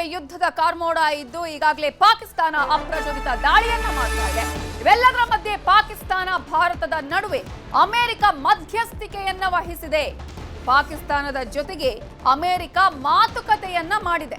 ನಡುವೆ ಯುದ್ಧದ ಕಾರ್ಮೋಡ ಇದ್ದು ಈಗಾಗಲೇ ಪಾಕಿಸ್ತಾನ ಅಪ್ರಚೋದಿತ ದಾಳಿಯನ್ನ ಮಾಡ್ತಾ ಇದೆ. ಇವೆಲ್ಲದರ ಮಧ್ಯೆ ಪಾಕಿಸ್ತಾನ ಭಾರತದ ನಡುವೆ ಅಮೆರಿಕ ಮಧ್ಯಸ್ಥಿಕೆಯನ್ನ ವಹಿಸಿದೆ. ಪಾಕಿಸ್ತಾನದ ಜೊತೆಗೆ ಅಮೆರಿಕ ಮಾತುಕತೆಯನ್ನ ಮಾಡಿದೆ.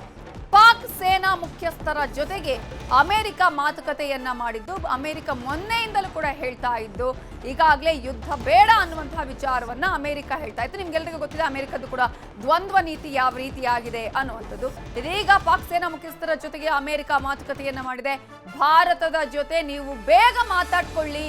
ಪಾಕ್ ಸೇನಾ ಮುಖ್ಯಸ್ಥರ ಜೊತೆಗೆ ಅಮೆರಿಕ ಮಾತುಕತೆಯನ್ನ ಮಾಡಿದ್ದು, ಅಮೆರಿಕ ಮೊನ್ನೆಯಿಂದಲೂ ಕೂಡ ಹೇಳ್ತಾ ಇದ್ದು ಈಗಾಗಲೇ ಯುದ್ಧ ಬೇಡ ಅನ್ನುವಂತಹ ವಿಚಾರವನ್ನ ಅಮೆರಿಕ ಹೇಳ್ತಾ ಇತ್ತು. ನಿಮ್ಗೆಲ್ಲರಿಗೂ ಗೊತ್ತಿದೆ ಅಮೆರಿಕದ್ದು ಕೂಡ ದ್ವಂದ್ವ ನೀತಿ ಯಾವ ರೀತಿಯಾಗಿದೆ ಅನ್ನುವಂಥದ್ದು. ಇದೀಗ ಪಾಕ್ ಸೇನಾ ಮುಖ್ಯಸ್ಥರ ಜೊತೆಗೆ ಅಮೆರಿಕ ಮಾತುಕತೆಯನ್ನ ಮಾಡಿದೆ. ಭಾರತದ ಜೊತೆ ನೀವು ಬೇಗ ಮಾತಾಡ್ಕೊಳ್ಳಿ,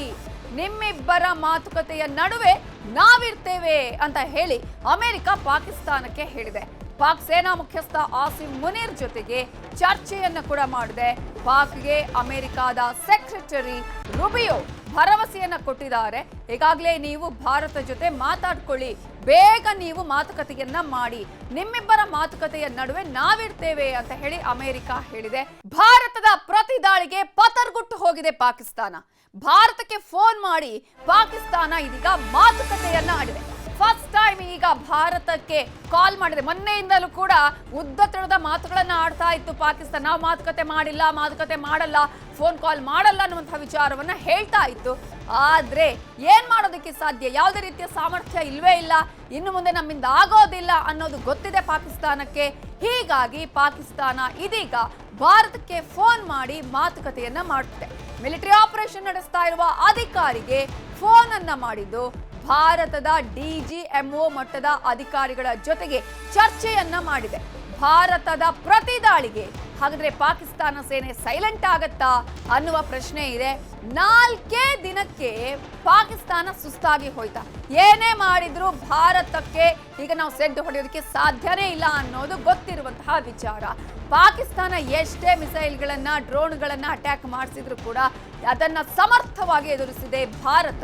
ನಿಮ್ಮಿಬ್ಬರ ಮಾತುಕತೆಯ ನಡುವೆ ನಾವಿರ್ತೇವೆ ಅಂತ ಹೇಳಿ ಅಮೆರಿಕ ಪಾಕಿಸ್ತಾನಕ್ಕೆ ಹೇಳಿದೆ. ಪಾಕ್ ಸೇನಾ ಮುಖ್ಯಸ್ಥ ಆಸಿಮ್ ಮುನೀರ್ ಜೊತೆಗೆ ಚರ್ಚೆಯನ್ನ ಕೂಡ ಮಾಡಿದೆ. ಪಾಕ್ಗೆ ಅಮೆರಿಕದ ಸೆಕ್ರೆಟರಿ ರುಬಿಯೋ ಭರವಸೆಯನ್ನ ಕೊಟ್ಟಿದ್ದಾರೆ. ಈಗಾಗಲೇ ನೀವು ಭಾರತ ಜೊತೆ ಮಾತಾಡ್ಕೊಳ್ಳಿ, ಬೇಗ ನೀವು ಮಾತುಕತೆಯನ್ನ ಮಾಡಿ, ನಿಮ್ಮಿಬ್ಬರ ಮಾತುಕತೆಯ ನಡುವೆ ನಾವಿರ್ತೇವೆ ಅಂತ ಹೇಳಿ ಅಮೆರಿಕ ಹೇಳಿದೆ. ಭಾರತದ ಪ್ರತಿ ದಾಳಿಗೆ ಪತರ್ಗುಟ್ಟು ಹೋಗಿದೆ ಪಾಕಿಸ್ತಾನ. ಭಾರತಕ್ಕೆ ಫೋನ್ ಮಾಡಿ ಪಾಕಿಸ್ತಾನ ಇದೀಗ ಮಾತುಕತೆಯನ್ನ ಆಡಿದೆ. ಫಸ್ಟ್ ಟೈಮ್ ಈಗ ಭಾರತಕ್ಕೆ ಕಾಲ್ ಮಾಡಿದೆ. ಮೊನ್ನೆಯಿಂದಲೂ ಕೂಡ ಉದ್ದತರದ ಮಾತುಗಳನ್ನ ಆಡ್ತಾ ಇತ್ತು ಪಾಕಿಸ್ತಾನ. ನಾವು ಮಾತುಕತೆ ಮಾಡಿಲ್ಲ, ಮಾತುಕತೆ ಮಾಡಲ್ಲ, ಫೋನ್ ಕಾಲ್ ಮಾಡಲ್ಲ ಅನ್ನುವಂತಹ ವಿಚಾರವನ್ನ ಹೇಳ್ತಾ ಇತ್ತು. ಆದ್ರೆ ಏನ್ ಮಾಡೋದಕ್ಕೆ ಸಾಧ್ಯ, ಯಾವುದೇ ರೀತಿಯ ಸಾಮರ್ಥ್ಯ ಇಲ್ವೇ ಇಲ್ಲ, ಇನ್ನು ಮುಂದೆ ನಮ್ಮಿಂದ ಆಗೋದಿಲ್ಲ ಅನ್ನೋದು ಗೊತ್ತಿದೆ ಪಾಕಿಸ್ತಾನಕ್ಕೆ. ಹೀಗಾಗಿ ಪಾಕಿಸ್ತಾನ ಇದೀಗ ಭಾರತಕ್ಕೆ ಫೋನ್ ಮಾಡಿ ಮಾತುಕತೆಯನ್ನ ಮಾಡುತ್ತೆ. ಮಿಲಿಟರಿ ಆಪರೇಷನ್ ನಡೆಸ್ತಾ ಇರುವ ಅಧಿಕಾರಿಗೆ ಫೋನ್ ಅನ್ನ ಮಾಡಿದ್ದು ಭಾರತದ ಡಿಜಿಎಂಒ ಮಟ್ಟದ ಅಧಿಕಾರಿಗಳ ಜೊತೆಗೆ ಚರ್ಚೆಯನ್ನ ಮಾಡಿದೆ. ಭಾರತದ ಪ್ರತಿ ದಾಳಿಗೆ ಹಾಗಾದ್ರೆ ಪಾಕಿಸ್ತಾನ ಸೇನೆ ಸೈಲೆಂಟ್ ಆಗತ್ತಾ ಅನ್ನುವ ಪ್ರಶ್ನೆ ಇದೆ. 4 ದಿನಕ್ಕೆ ಪಾಕಿಸ್ತಾನ ಸುಸ್ತಾಗಿ ಹೋಯ್ತಾ. ಏನೇ ಮಾಡಿದ್ರು ಭಾರತಕ್ಕೆ ಈಗ ನಾವು ಸೆಡ್ ಹೊಡೆಯೋದಕ್ಕೆ ಸಾಧ್ಯನೇ ಇಲ್ಲ ಅನ್ನೋದು ಗೊತ್ತಿರುವಂತಹ ವಿಚಾರ. ಪಾಕಿಸ್ತಾನ ಎಷ್ಟೇ ಮಿಸೈಲ್ಗಳನ್ನ ಡ್ರೋನ್ಗಳನ್ನ ಅಟ್ಯಾಕ್ ಮಾಡಿಸಿದ್ರು ಕೂಡ ಅದನ್ನ ಸಮರ್ಥವಾಗಿ ಎದುರಿಸಿದೆ ಭಾರತ.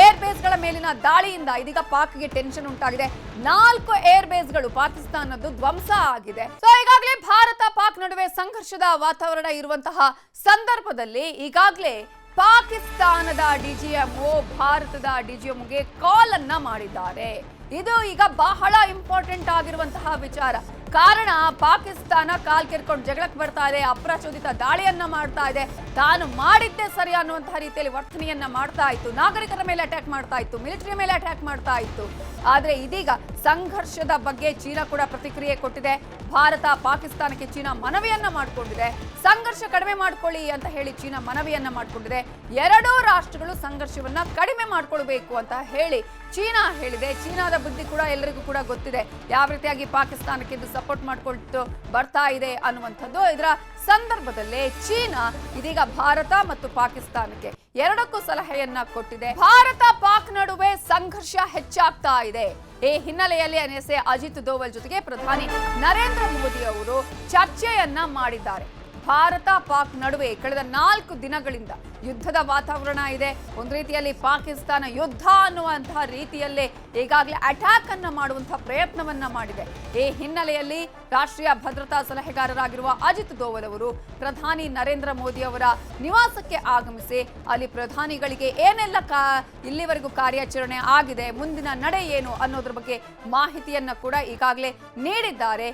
ಏರ್ ಬೇಸ್ಗಳ ಮೇಲಿನ ದಾಳಿಯಿಂದ ಇದೀಗ ಪಾಕ್ಗೆ ಟೆನ್ಷನ್ ಉಂಟಾಗಿದೆ. 4 ಏರ್ ಬೇಸ್ಗಳು ಪಾಕಿಸ್ತಾನದ್ದು ಧ್ವಂಸ ಆಗಿದೆ. ಸೊ ಈಗಾಗಲೇ ಭಾರತ ಪಾಕ್ ನಡುವೆ ಸಂಘರ್ಷದ ವಾತಾವರಣ ಇರುವಂತಹ ಸಂದರ್ಭದಲ್ಲಿ ಈಗಾಗಲೇ ಪಾಕಿಸ್ತಾನದ ಡಿಜಿಎಂಒ ಭಾರತದ ಡಿಜಿಎಂಒಗೆ ಕಾಲ್ ಅನ್ನ ಮಾಡಿದ್ದಾರೆ. ಇದು ಈಗ ಬಹಳ ಇಂಪಾರ್ಟೆಂಟ್ ಆಗಿರುವಂತಹ ವಿಚಾರ. ಕಾರಣ ಪಾಕಿಸ್ತಾನ ಕಾಲ್ ಕೆರ್ಕೊಂಡು ಜಗಳಕ್ಕೆ ಬರ್ತಾ ಇದೆ, ಅಪ್ರಚೋದಿತ ದಾಳಿಯನ್ನ ಮಾಡ್ತಾ ಇದೆ, ತಾನು ಮಾಡಿದ್ದೇ ಸರಿ ಅನ್ನುವಂತಹ ರೀತಿಯಲ್ಲಿ ವರ್ತನೆಯನ್ನ ಮಾಡ್ತಾ ಇತ್ತು, ನಾಗರಿಕರ ಮೇಲೆ ಅಟ್ಯಾಕ್ ಮಾಡ್ತಾ ಇತ್ತು, ಮಿಲಿಟರಿ ಮೇಲೆ ಅಟ್ಯಾಕ್ ಮಾಡ್ತಾ ಇತ್ತು. ಆದ್ರೆ ಇದೀಗ ಸಂಘರ್ಷದ ಬಗ್ಗೆ ಚೀನಾ ಕೂಡ ಪ್ರತಿಕ್ರಿಯೆ ಕೊಟ್ಟಿದೆ. ಭಾರತ ಪಾಕಿಸ್ತಾನಕ್ಕೆ ಚೀನಾ ಮನವಿಯನ್ನ ಮಾಡಿಕೊಂಡಿದೆ. ಸಂಘರ್ಷ ಕಡಿಮೆ ಮಾಡ್ಕೊಳ್ಳಿ ಅಂತ ಹೇಳಿ ಚೀನಾ ಮನವಿಯನ್ನ ಮಾಡಿಕೊಂಡಿದೆ. ಎರಡೂ ರಾಷ್ಟ್ರಗಳು ಸಂಘರ್ಷವನ್ನ ಕಡಿಮೆ ಮಾಡ್ಕೊಳ್ಬೇಕು ಅಂತ ಹೇಳಿ ಚೀನಾ ಹೇಳಿದೆ. ಚೀನಾದ ಬುದ್ಧಿ ಕೂಡ ಎಲ್ಲರಿಗೂ ಕೂಡ ಗೊತ್ತಿದೆ, ಯಾವ ರೀತಿಯಾಗಿ ಪಾಕಿಸ್ತಾನಕ್ಕೆ ಇದು ಸಪೋರ್ಟ್ ಮಾಡ್ಕೊಳ್ತು ಬರ್ತಾ ಇದೆ ಅನ್ನುವಂಥದ್ದು. ಇದರ ಸಂದರ್ಭದಲ್ಲೇ ಚೀನಾ ಇದೀಗ ಭಾರತ ಮತ್ತು ಪಾಕಿಸ್ತಾನಕ್ಕೆ ಎರಡಕ್ಕೂ ಸಲಹೆಯನ್ನ ಕೊಟ್ಟಿದೆ. ಭಾರತ ಪಾಕ್ ನಡುವೆ ಸಂಘರ್ಷ ಹೆಚ್ಚಾಗ್ತಾ ಇದೆ. ಈ ಹಿನ್ನೆಲೆಯಲ್ಲಿ ಎನ್ಎಸ್ಎ ಅಜಿತ್ ದೋವಲ್ ಜೊತೆಗೆ ಪ್ರಧಾನಿ ನರೇಂದ್ರ ಮೋದಿ ಅವರು ಚರ್ಚೆಯನ್ನ ಮಾಡಿದ್ದಾರೆ. ಭಾರತ ಪಾಕ್ ನಡುವೆ ಕಳೆದ 4 ದಿನಗಳಿಂದ ಯುದ್ಧದ ವಾತಾವರಣ ಇದೆ. ಒಂದು ರೀತಿಯಲ್ಲಿ ಪಾಕಿಸ್ತಾನ ಯುದ್ಧ ಅನ್ನುವಂತಹ ರೀತಿಯಲ್ಲೇ ಈಗಾಗಲೇ ಅಟ್ಯಾಕ್ ಅನ್ನ ಮಾಡುವಂತಹ ಪ್ರಯತ್ನವನ್ನ ಮಾಡಿದೆ. ಈ ಹಿನ್ನೆಲೆಯಲ್ಲಿ ರಾಷ್ಟ್ರೀಯ ಭದ್ರತಾ ಸಲಹೆಗಾರರಾಗಿರುವ ಅಜಿತ್ ದೋವಲ್ ಅವರು ಪ್ರಧಾನಿ ನರೇಂದ್ರ ಮೋದಿ ಅವರ ನಿವಾಸಕ್ಕೆ ಆಗಮಿಸಿ ಅಲ್ಲಿ ಪ್ರಧಾನಿಗಳಿಗೆ ಏನೆಲ್ಲ ಇಲ್ಲಿವರೆಗೂ ಕಾರ್ಯಾಚರಣೆ ಆಗಿದೆ, ಮುಂದಿನ ನಡೆ ಏನು ಅನ್ನೋದ್ರ ಬಗ್ಗೆ ಮಾಹಿತಿಯನ್ನ ಕೂಡ ಈಗಾಗಲೇ ನೀಡಿದ್ದಾರೆ.